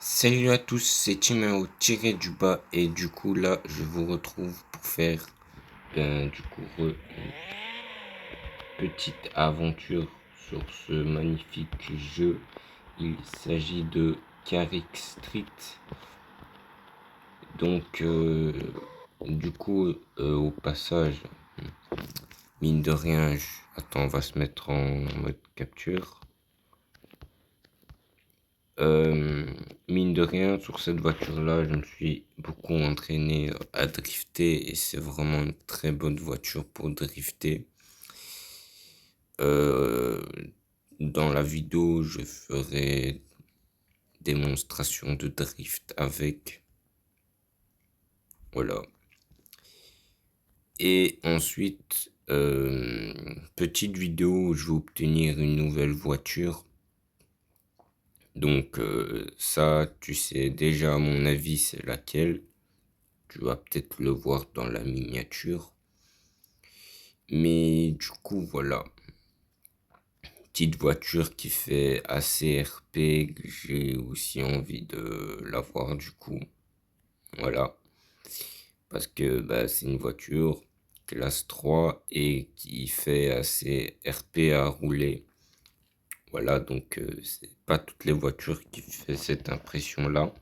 Salut à tous, c'est Timéo tiré du bas et du coup là je vous retrouve pour faire une petite aventure sur ce magnifique jeu. Il s'agit de Carrick Street. Donc au passage, mine de rien, attends, on va se mettre en mode capture. Mine de rien, sur cette voiture-là, je me suis beaucoup entraîné à drifter et c'est vraiment une très bonne voiture pour drifter. Euh, Dans la vidéo, je ferai démonstration de drift avec. Voilà. Et ensuite, petite vidéo où je vais obtenir une nouvelle voiture. Donc ça, tu sais déjà à mon avis c'est laquelle. Tu vas peut-être le voir dans la miniature. Mais du coup, voilà. Petite voiture qui fait assez RP. J'ai aussi envie de l'avoir du coup. Voilà. Parce que c'est une voiture classe 3 et qui fait assez RP à rouler. Voilà, donc c'est pas toutes les voitures qui font cette impression-là.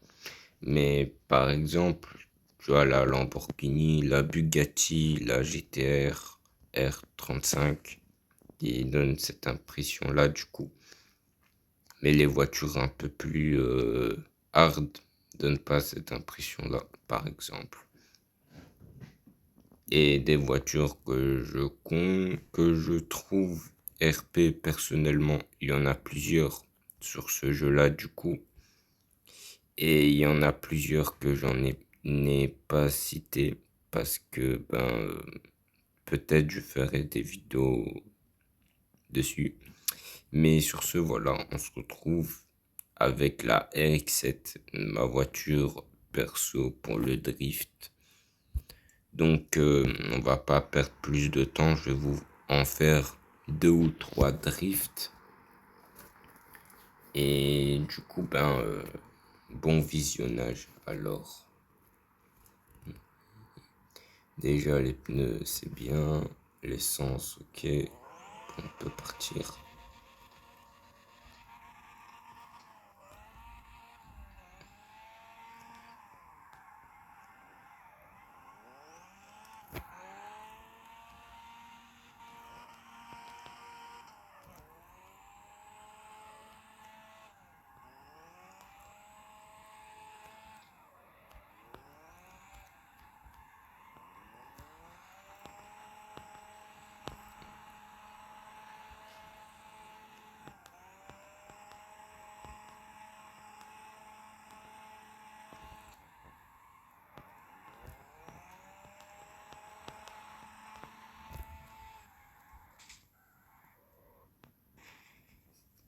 Mais par exemple, tu as la Lamborghini, la Bugatti, la GTR R35 qui donne cette impression-là du coup. Mais les voitures un peu plus hard donnent pas cette impression-là, par exemple. Et des voitures que je trouve RP personnellement, il y en a plusieurs sur ce jeu-là du coup. Et il y en a plusieurs que n'ai pas cité parce que peut-être je ferai des vidéos dessus. Mais sur ce, voilà, on se retrouve avec la RX-7, ma voiture perso pour le drift. Donc, on va pas perdre plus de temps. Je vais vous en faire 2 ou 3 drifts. Et du coup, bon visionnage. Alors, déjà les pneus, c'est bien. L'essence, ok. On peut partir.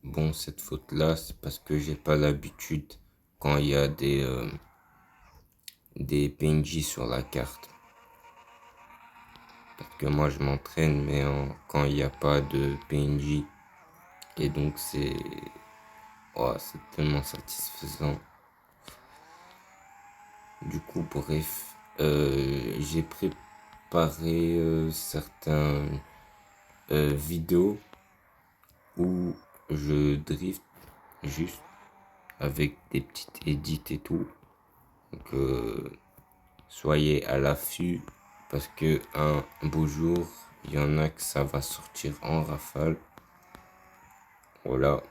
Bon, cette faute-là, c'est parce que j'ai pas l'habitude quand il y a des PNJ sur la carte. Parce que moi, je m'entraîne, mais quand il n'y a pas de PNJ. Et donc, c'est tellement satisfaisant. Du coup, bref, j'ai préparé certains vidéos où je drift juste avec des petites edits et tout. Donc, soyez à l'affût parce que un beau jour, il y en a que ça va sortir en rafale. Voilà.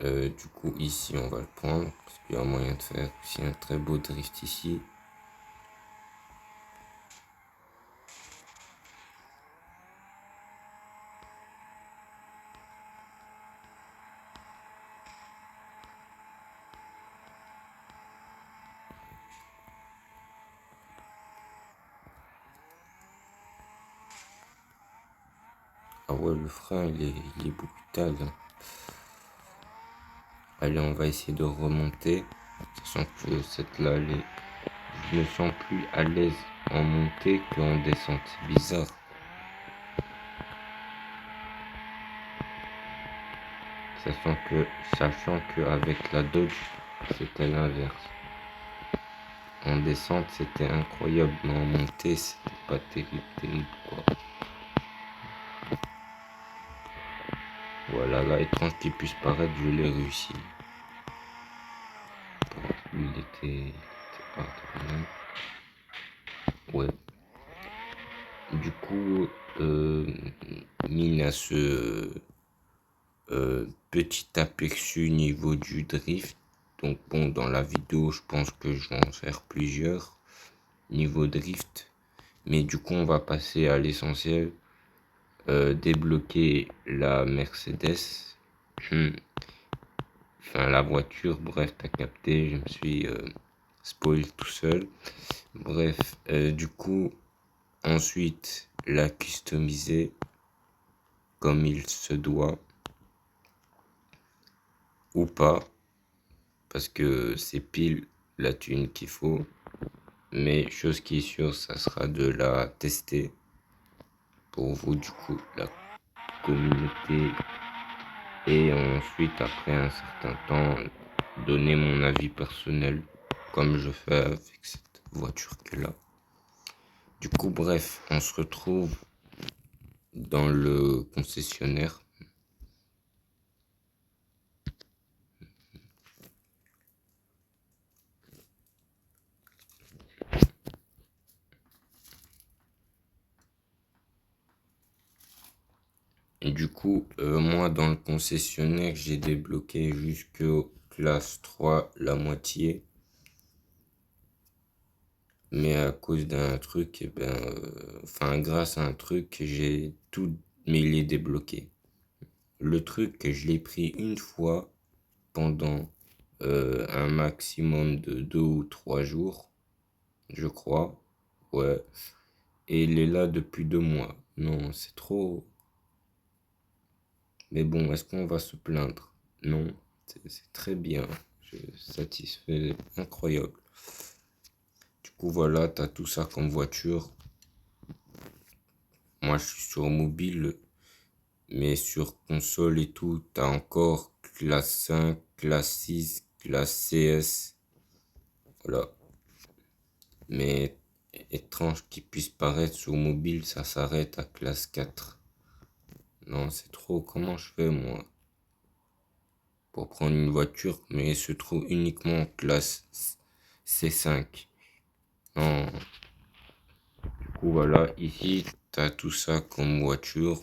Du coup, ici, on va le prendre parce qu'il y a moyen de faire aussi un très beau drift ici. Ah ouais, le frein, il est brutal, hein. Allez, on va essayer de remonter. Sachant que je me sens plus à l'aise en montée qu'en descente. C'est bizarre. Sachant que avec la Dodge, c'était l'inverse. En descente, c'était incroyable, mais en montée, c'était pas terrible, quoi. Voilà, là, étrange qu'il puisse paraître, je l'ai réussi. Lui, il était hard quand même. Ouais. Du coup, mine à ce petit aperçu niveau du drift. Donc bon, dans la vidéo, je pense que je vais en faire plusieurs niveau drift. Mais du coup, on va passer à l'essentiel. Débloquer la Mercedes. Enfin, la voiture, bref, t'as capté, je me suis spoil tout seul. Bref, du coup, ensuite, la customiser comme il se doit. Ou pas, parce que c'est pile la thune qu'il faut. Mais chose qui est sûre, ça sera de la tester pour vous, du coup, la communauté. Et ensuite, après un certain temps, donner mon avis personnel, comme je fais avec cette voiture que là. Du coup, bref, on se retrouve dans le concessionnaire. Et du coup, moi, dans le concessionnaire, j'ai débloqué jusqu'au classe 3 la moitié. Mais à cause d'un truc, enfin, grâce à un truc, j'ai tout mêlé débloqué. Le truc, je l'ai pris une fois pendant un maximum de 2 ou 3 jours, je crois. Ouais. Et il est là depuis 2 mois. Non, c'est trop. Mais bon, est-ce qu'on va se plaindre? Non, c'est très bien. Je suis satisfait, incroyable. Du coup, voilà, t'as tout ça comme voiture. Moi, je suis sur mobile, mais sur console et tout, t'as encore classe 5, classe 6, classe CS. Voilà. Mais étrange qu'il puisse paraître sur mobile, ça s'arrête à classe 4. Non, c'est trop. Comment je fais, moi, pour prendre une voiture, mais elle se trouve uniquement en classe C5? Non. Du coup, voilà. Ici, t'as tout ça comme voiture.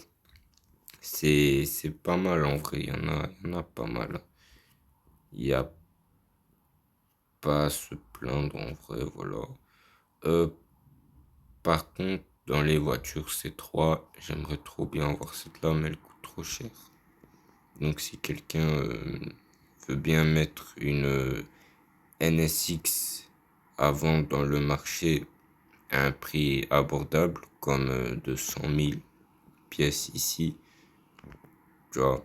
C'est pas mal en vrai. Il y en a pas mal. Il y a pas à se plaindre en vrai, voilà. Euh, Par contre, dans les voitures C3, j'aimerais trop bien avoir cette là, mais elle coûte trop cher. Donc si quelqu'un veut bien mettre une NSX à vendre dans le marché à un prix abordable, comme de 100 000 pièces ici, tu vois,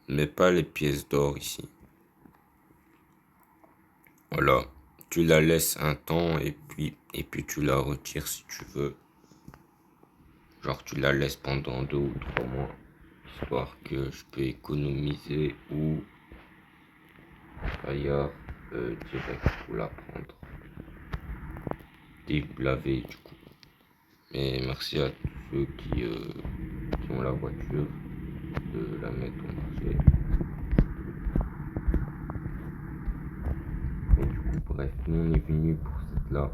mais pas les pièces d'or ici. Voilà, tu la laisses un temps et puis tu la retires si tu veux. Genre tu la laisses pendant 2 ou 3 mois, histoire que je peux économiser ou ailleurs direct pour la prendre. Et laver du coup. Mais merci à tous ceux qui ont la voiture de la mettre au marché. Et du coup, bref, nous on est venu pour cette là.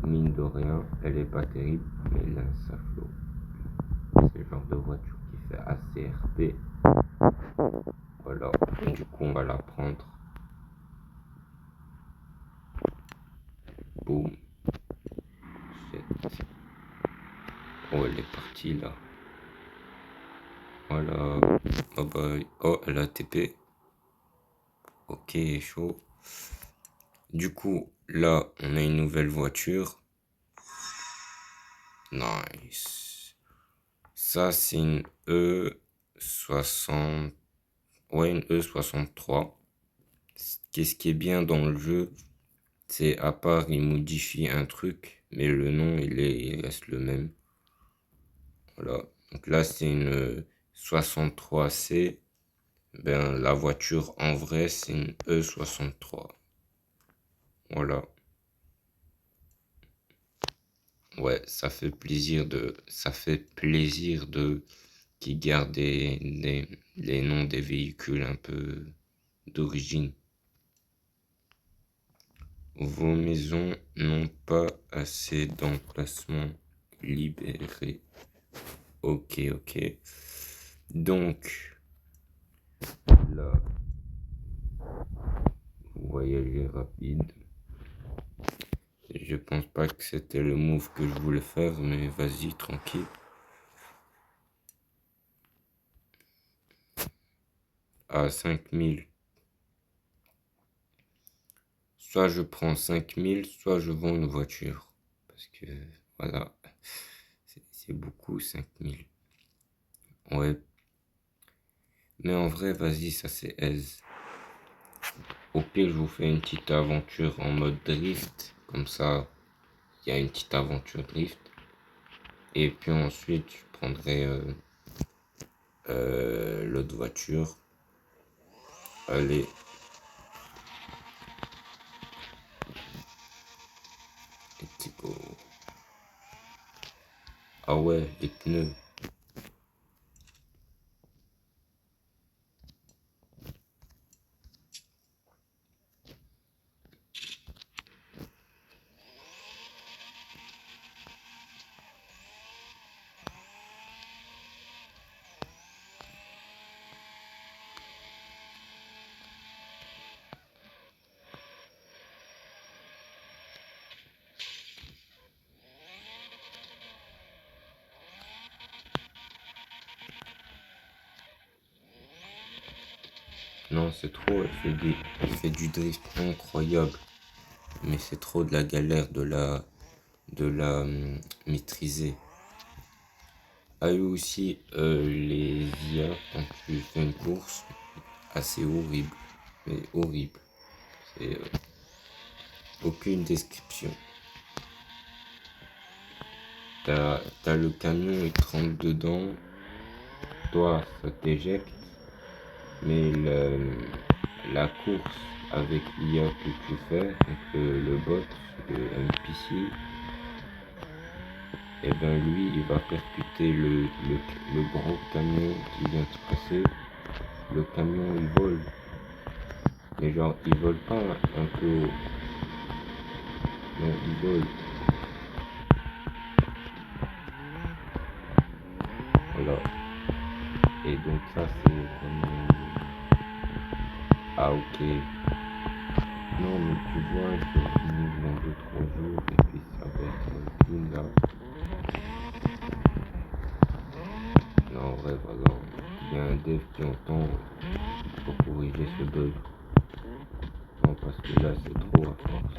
Mine de rien, elle est pas terrible, mais elle a un saflot. C'est le genre de voiture qui fait assez RP. Voilà, et du coup on va la prendre. Boum. Shit. Oh, elle est partie là. Voilà. Bye bye. Oh, elle a TP. Ok, chaud. Du coup, là, on a une nouvelle voiture. Nice. Ça, c'est une E60. Ouais, une E63. Qu'est-ce qui est bien dans le jeu, c'est à part, il modifie un truc, mais le nom, il reste le même. Voilà. Donc là, c'est une 63C. Ben, la voiture en vrai, c'est une E63. Voilà. Ouais, ça fait plaisir de qui garde les noms des véhicules un peu d'origine. Vos maisons n'ont pas assez d'emplacements libérés. Ok, ok. Donc, là, voyager rapide. Je pense pas que c'était le move que je voulais faire, mais vas-y, tranquille. À 5000. Soit je prends 5000, soit je vends une voiture. Parce que, voilà, c'est beaucoup 5000. Ouais. Mais en vrai, vas-y, ça c'est aise. Au pire, je vous fais une petite aventure en mode drift. Comme ça, il y a une petite aventure drift. Et puis ensuite, je prendrai l'autre voiture. Allez, let's go. Ah ouais, les pneus. Non, c'est trop, elle fait du drift incroyable. Mais c'est trop de la galère de la maîtriser. Ah oui aussi, les IA, quand tu fais une course, assez horrible. Mais horrible. C'est aucune description. T'as le camion, il te rentre dedans. Toi, ça t'éjecte. Mais la course avec l'IA que tu fais, donc le bot, le NPC, et ben lui, il va percuter le gros camion qui vient de passer. Le camion, il vole. Mais genre, il vole pas un peu haut. Non, il vole. Voilà. Et donc ça, c'est vraiment... Ah, ok. Non, mais tu vois, je vais finir dans 2-3 jours et puis ça va être clean là. Non, en vrai, voilà. Il y a un dev qui entend pour corriger ce bug. Non, parce que là, c'est trop à force.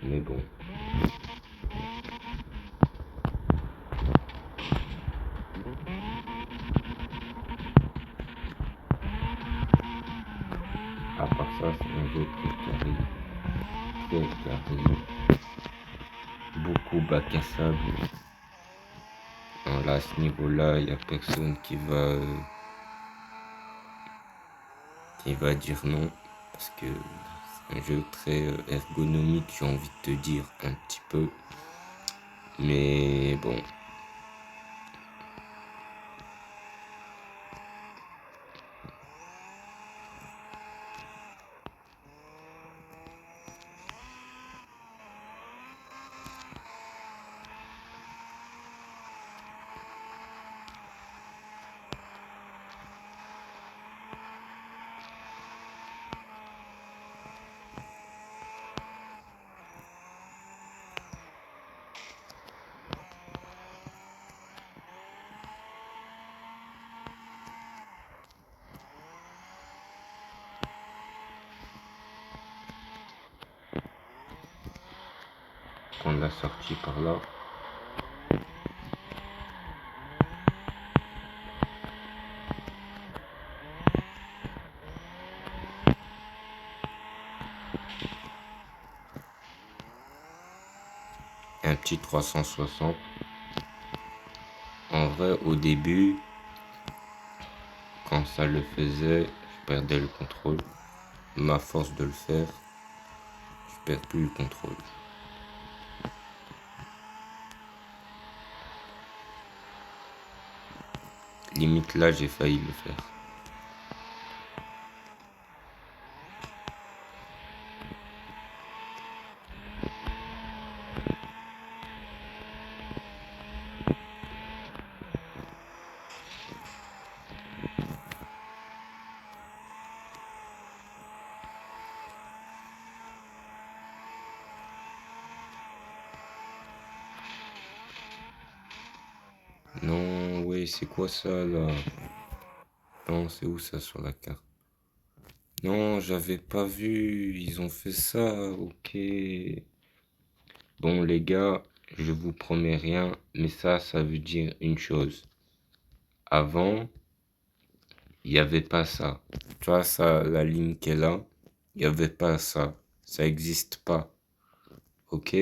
Mais bon. À part ça, c'est un jeu très carré. Très carré. Beaucoup bac à sable. Non, là, à ce niveau-là, il n'y a personne qui va dire non. Parce que c'est un jeu très ergonomique, j'ai envie de te dire un petit peu. Mais bon. On l'a sorti par là. Un petit 360. En vrai, au début, quand ça le faisait, je perdais le contrôle. Ma force de le faire, je perds plus le contrôle. Limite là, j'ai failli le faire. Non, ouais, c'est quoi ça là? Non, c'est où ça sur la carte? Non, j'avais pas vu. Ils ont fait ça, ok. Bon, les gars, je vous promets rien, mais ça veut dire une chose. Avant, il n'y avait pas ça. Tu vois, ça, la ligne qui est là, il n'y avait pas ça. Ça n'existe pas. Ok?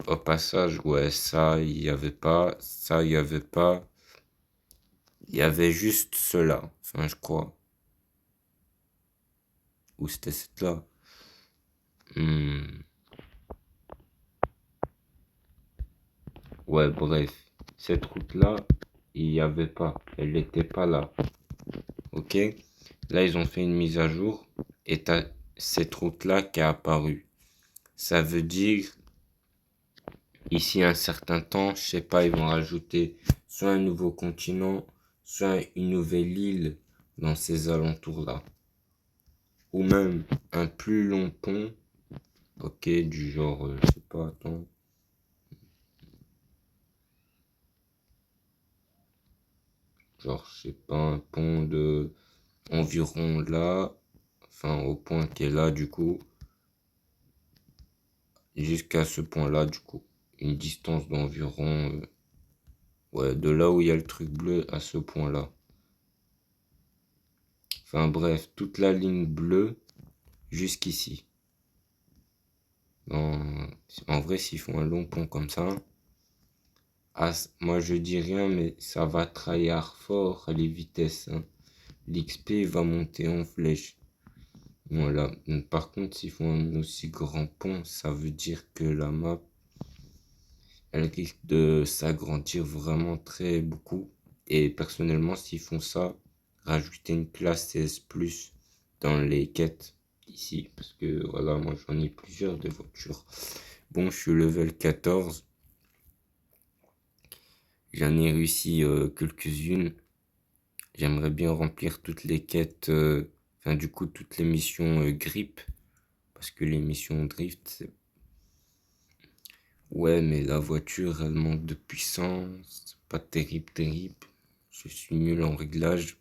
Au passage, ouais, ça, il n'y avait pas. Ça, il n'y avait pas. Il y avait juste cela. Enfin, je crois. Ou c'était cette là. Hmm. Ouais, bref. Cette route-là, il n'y avait pas. Elle n'était pas là. Ok? Là, ils ont fait une mise à jour. Et t'as cette route-là qui est apparue. Ça veut dire, ici un certain temps, je sais pas, ils vont rajouter soit un nouveau continent, soit une nouvelle île dans ces alentours-là. Ou même un plus long pont, ok, du genre, je sais pas, attends. Genre, je sais pas, un pont de environ là, enfin au point qui est là du coup, jusqu'à ce point-là du coup. Une distance d'environ, ouais, de là où il y a le truc bleu à ce point-là. Enfin bref, toute la ligne bleue jusqu'ici. En, en vrai, s'ils font un long pont comme ça, ah, moi je dis rien, mais ça va tryhard fort les vitesses, hein. L'XP va monter en flèche. Voilà. Par contre, s'ils font un aussi grand pont, ça veut dire que la map, elle risque de s'agrandir vraiment très beaucoup. Et personnellement, s'ils font ça, rajouter une classe CS+ dans les quêtes ici. Parce que voilà, moi j'en ai plusieurs de voitures. Bon, je suis level 14. J'en ai réussi quelques-unes. J'aimerais bien remplir toutes les quêtes, enfin du coup toutes les missions grip. Parce que les missions drift, c'est... Ouais, mais la voiture, elle manque de puissance. C'est pas terrible, terrible. Je suis nul en réglage.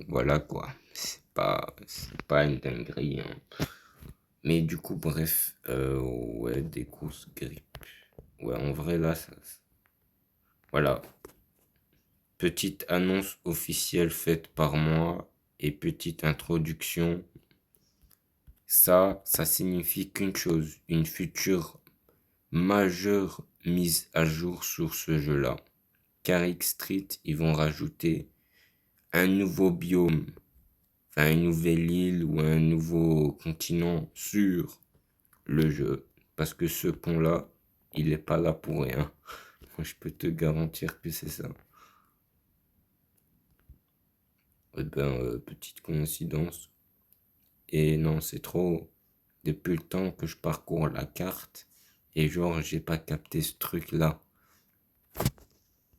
Voilà quoi. C'est pas une dinguerie, hein. Mais du coup, bref, ouais, des courses grip. Ouais, en vrai, là, voilà. Petite annonce officielle faite par moi et petite introduction. Ça signifie qu'une chose, une future majeure mise à jour sur ce jeu-là. Carrick Street, ils vont rajouter un nouveau biome, enfin une nouvelle île ou un nouveau continent sur le jeu. Parce que ce pont-là, il est pas là pour rien. Moi, je peux te garantir que c'est ça. Eh ben, petite coïncidence. Et non, c'est trop. Depuis le temps que je parcours la carte, et genre, j'ai pas capté ce truc-là.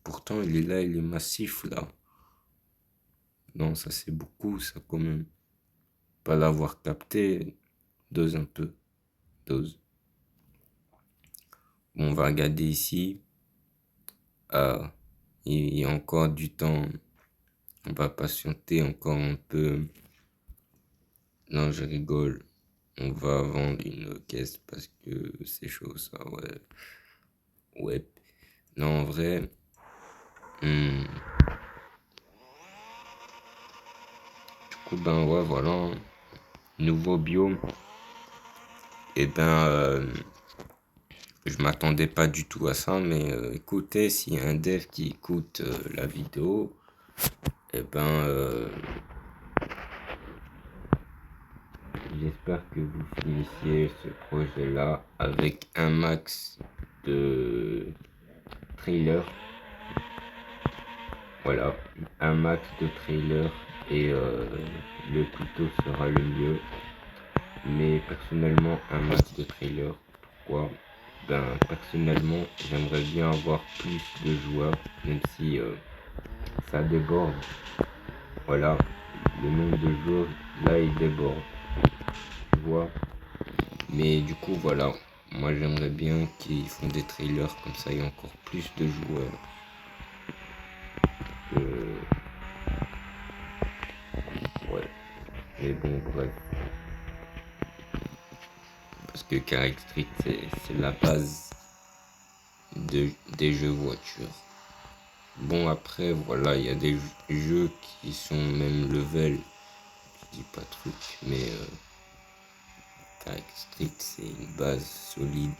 Pourtant, il est là, il est massif là. Non, ça c'est beaucoup, ça quand même. Pas l'avoir capté, dose un peu. Dose. Bon, on va regarder ici. Ah, il y a encore du temps. On va patienter encore un peu. Non, je rigole. On va vendre une caisse parce que c'est chaud ça, ouais. Ouais. Non, en vrai. hmm, Du coup, ben ouais, voilà, hein. Nouveau biome. Et ben, Je m'attendais pas du tout à ça, mais écoutez, s'il y a un dev qui écoute la vidéo, eh ben, j'espère que vous finissiez ce projet-là avec un max de trailers. Voilà, un max de trailers et le plus tôt sera le mieux. Mais personnellement, un max de trailers. Pourquoi? Ben, personnellement, j'aimerais bien avoir plus de joueurs, même si ça déborde. Voilà, le nombre de joueurs, là, il déborde. Tu vois? Mais du coup, voilà. Moi, j'aimerais bien qu'ils font des trailers, comme ça, il y a encore plus de joueurs. Ouais. Mais bon, bref. Parce que Carrick Street, c'est la base des jeux voitures. Bon, après, voilà, il y a des jeux qui sont même level. Je dis pas truc, mais Carrick Street, c'est une base solide.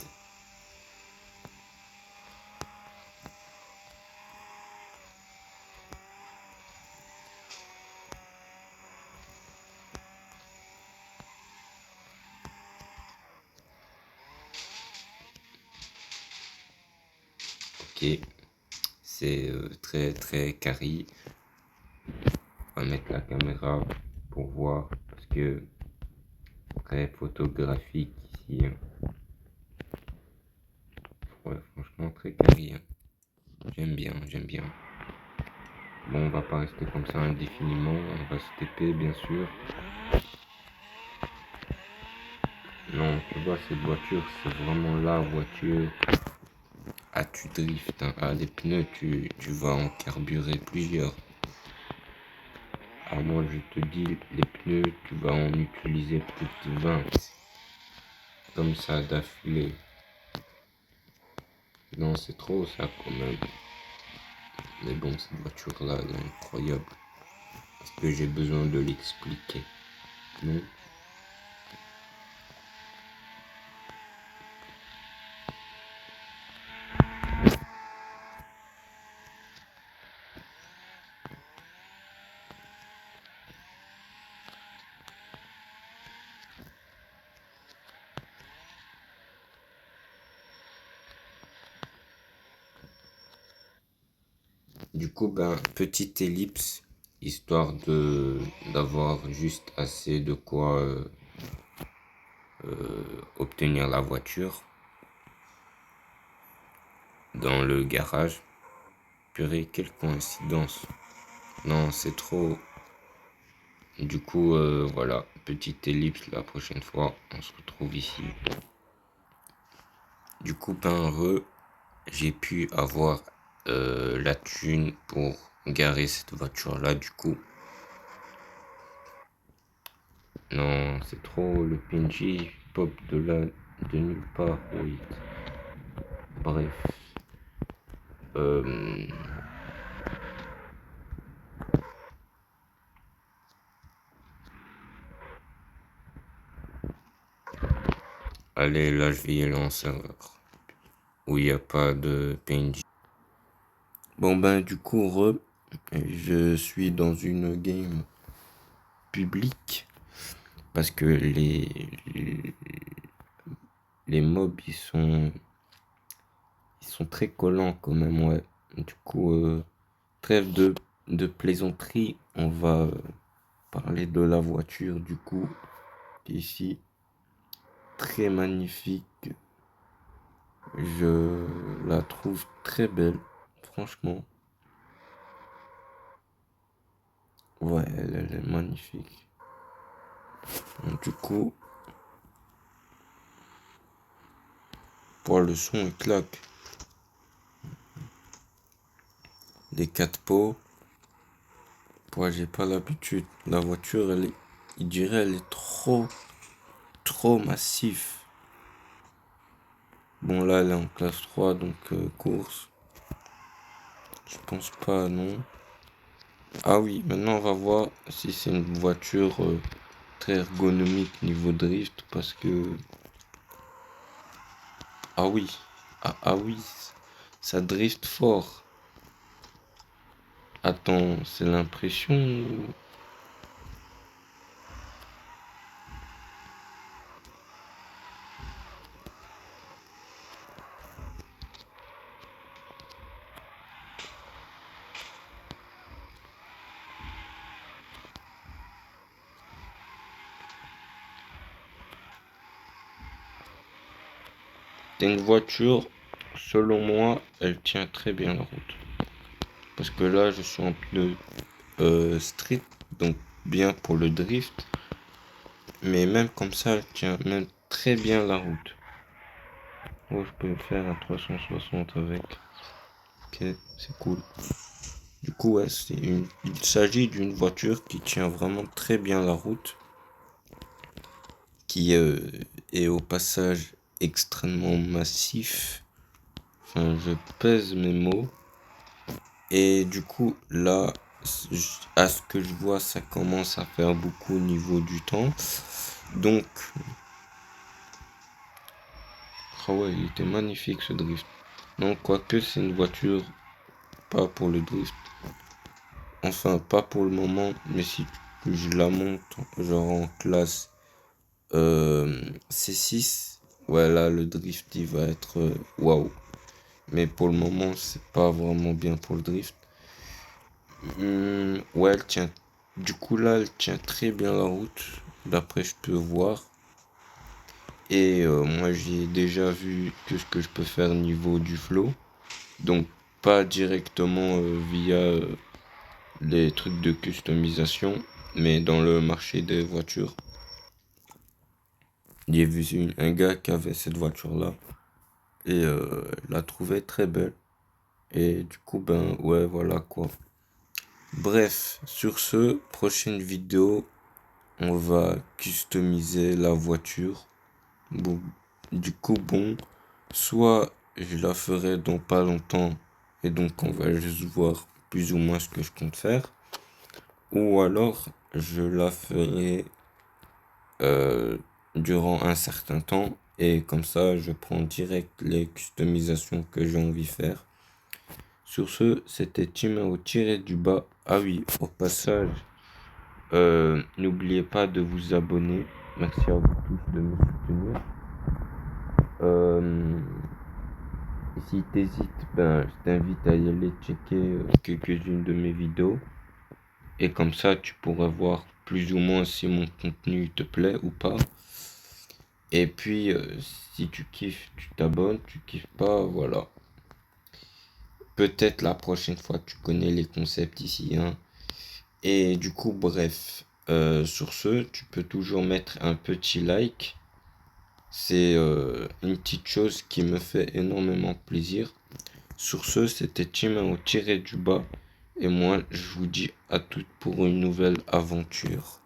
Ok, c'est très très carré. On va mettre la caméra pour voir, parce que très photographique ici. Hein. Ouais, franchement, très carré. Hein. J'aime bien, j'aime bien. Bon, on va pas rester comme ça indéfiniment, on va se TP bien sûr. Non, tu vois, cette voiture, c'est vraiment la voiture. Ah, tu drifts, hein. Ah, les pneus, tu vas en carburer plusieurs. Ah, moi, je te dis, les pneus, tu vas en utiliser plus de 20. Comme ça, d'affilée. Non, c'est trop ça, quand même. Mais bon, cette voiture-là, elle est incroyable. Est-ce que j'ai besoin de l'expliquer? Non. Du coup, ben, petite ellipse, histoire d'avoir juste assez de quoi obtenir la voiture dans le garage. Purée, quelle coïncidence. Non, c'est trop. Du coup, voilà, petite ellipse, la prochaine fois, on se retrouve ici. Du coup, ben, j'ai pu avoir la thune pour garer cette voiture-là, du coup. Non, c'est trop, le PNJ pop de nulle part, oui. Bref. Euh, allez, là, je vais y aller en serveur. Où il n'y a pas de PNJ. Bon, ben, du coup, je suis dans une game publique. Parce que les mobs, ils sont très collants quand même, ouais. Du coup, trêve de plaisanterie, on va parler de la voiture, du coup, ici, très magnifique. Je la trouve très belle, franchement. Ouais, elle est magnifique. Donc, du coup, pour le son, il claque. Les quatre pots, moi j'ai pas l'habitude. La voiture, il dirait, elle est trop massif. Bon, là, elle est en classe 3, donc course. Je pense pas, non. Ah oui, maintenant on va voir si c'est une voiture très ergonomique niveau drift, parce que... Ah oui, Ah oui, ça drift fort. Attends, c'est l'impression ou... C'est une voiture, selon moi, elle tient très bien la route. Parce que là, je suis en pneu street, donc bien pour le drift. Mais même comme ça, elle tient même très bien la route. Oh, je peux faire un 360 avec. Ok, c'est cool. Du coup, ouais, il s'agit d'une voiture qui tient vraiment très bien la route, qui est au passage extrêmement massif. Enfin, je pèse mes mots. Et du coup, là, à ce que je vois, ça commence à faire beaucoup au niveau du temps. Donc, ah ouais, il était magnifique ce drift. Non, quoique c'est une voiture pas pour le drift. Enfin, pas pour le moment, mais si je la monte, genre en classe C6, ouais, là, le drift, il va être waouh. Mais pour le moment, c'est pas vraiment bien pour le drift. Ouais, elle tient. Du coup, là, elle tient très bien la route, d'après je peux voir. Et moi, j'ai déjà vu tout ce que je peux faire niveau du flow. Donc, pas directement via les trucs de customisation, mais dans le marché des voitures. J'ai vu un gars qui avait cette voiture-là et l'a trouvée très belle. Et du coup, ben ouais, voilà quoi. Bref, sur ce, prochaine vidéo, on va customiser la voiture. Bon, du coup, bon, soit je la ferai dans pas longtemps et donc on va juste voir plus ou moins ce que je compte faire. Ou alors je la ferai euh, durant un certain temps et comme ça je prends direct les customisations que j'ai envie de faire. Sur ce, c'était Timéo tiré du bas. Ah oui, au passage, n'oubliez pas de vous abonner. Merci à vous tous de me soutenir. Euh, Si t'hésites, ben, je t'invite à y aller checker quelques-unes de mes vidéos. Et comme ça, tu pourras voir plus ou moins si mon contenu te plaît ou pas. Et puis, si tu kiffes, tu t'abonnes. Tu kiffes pas, voilà. Peut-être la prochaine fois, tu connais les concepts ici, hein. Et du coup, bref. Sur ce, tu peux toujours mettre un petit like. C'est une petite chose qui me fait énormément plaisir. Sur ce, c'était Timéo tiré du bas. Et moi, je vous dis à toutes pour une nouvelle aventure.